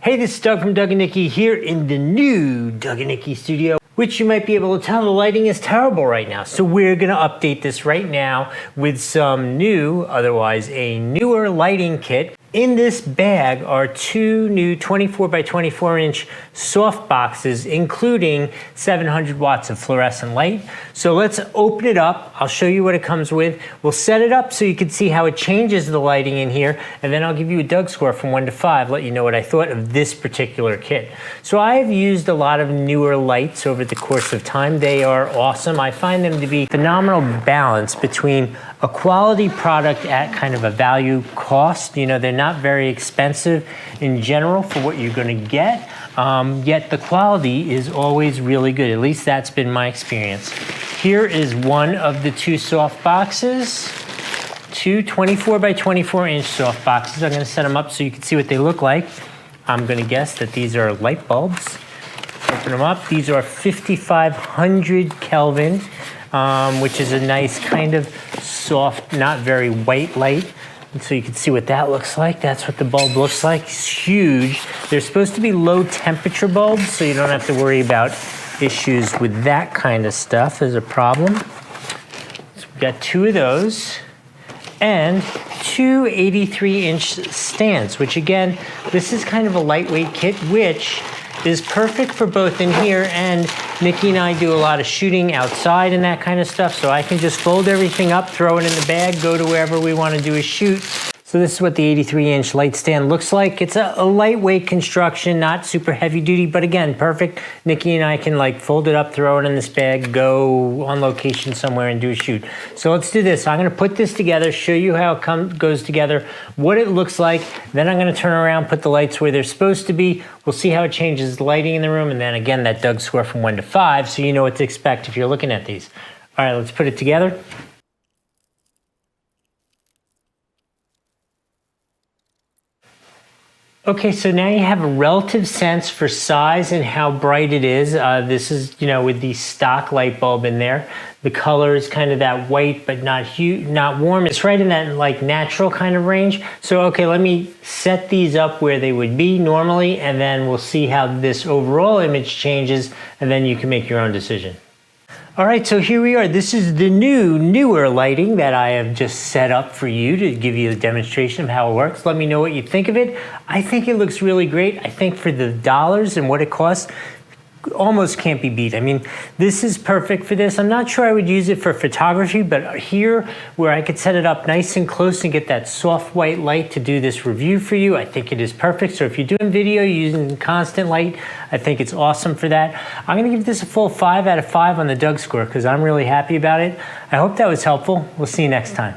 Hey, this is Doug from Doug and Nikki here in the new Doug and Nikki studio, which you might be able to tell the lighting is terrible right now. So we're gonna update this right now with some new, otherwise a newer lighting kit. In this bag are two new 24 by 24 inch soft boxes, including 700 watts of fluorescent light. So let's open it up. I'll show you what it comes with. We'll set it up so you can see how it changes the lighting in here, and then I'll give you a Doug score from 1 to 5, let you know what I thought of this particular kit. So I've used a lot of newer lights over the course of time. They are awesome. I find them to be phenomenal balance between a quality product at kind of a value cost. You know, they're not very expensive in general for what you're gonna get, yet the quality is always really good. At least that's been my experience. Here is one of the two soft boxes, two 24 by 24 inch soft boxes. I'm gonna set them up so you can see what they look like. I'm gonna guess that these are light bulbs. Open them up. These are 5500 Kelvin, which is a nice kind of soft, not very white light. And so you can see what that looks like. That's what the bulb looks like. It's huge. They're supposed to be low temperature bulbs, so you don't have to worry about issues with that kind of stuff as a problem. So we've got two of those and two 83 inch stands, which again, this is kind of a lightweight kit, which is perfect for both in here, and Nikki and I do a lot of shooting outside and that kind of stuff, so I can just fold everything up, throw it in the bag, go to wherever we want to do a shoot. So this is what the 83 inch light stand looks like. It's a lightweight construction, not super heavy duty, but again, perfect. Nikki and I can like fold it up, throw it in this bag, go on location somewhere and do a shoot. So let's do this. I'm gonna put this together, show you how it goes together, what it looks like. Then I'm gonna turn around, put the lights where they're supposed to be. We'll see how it changes the lighting in the room. And then again, that Doug score from 1 to 5, so you know what to expect if you're looking at these. All right, let's put it together. Okay, so now you have a relative sense for size and how bright it is. This is, you know, with the stock light bulb in there. The color is kind of that white, but not warm. It's right in that like natural kind of range. So, okay, let me set these up where they would be normally, and then we'll see how this overall image changes, and then you can make your own decision. All right, so here we are. This is the newer lighting that I have just set up for you to give you a demonstration of how it works. Let me know what you think of it. I think it looks really great. I think for the dollars and what it costs, almost can't be beat. I mean, this is perfect for this. I'm not sure I would use it for photography, but here where I could set it up nice and close and get that soft white light to do this review for you, I think it is perfect. So if you're doing video using constant light, I think it's awesome for that. I'm gonna give this a full 5 out of 5 on the Doug score because I'm really happy about it. I hope that was helpful. We'll see you next time.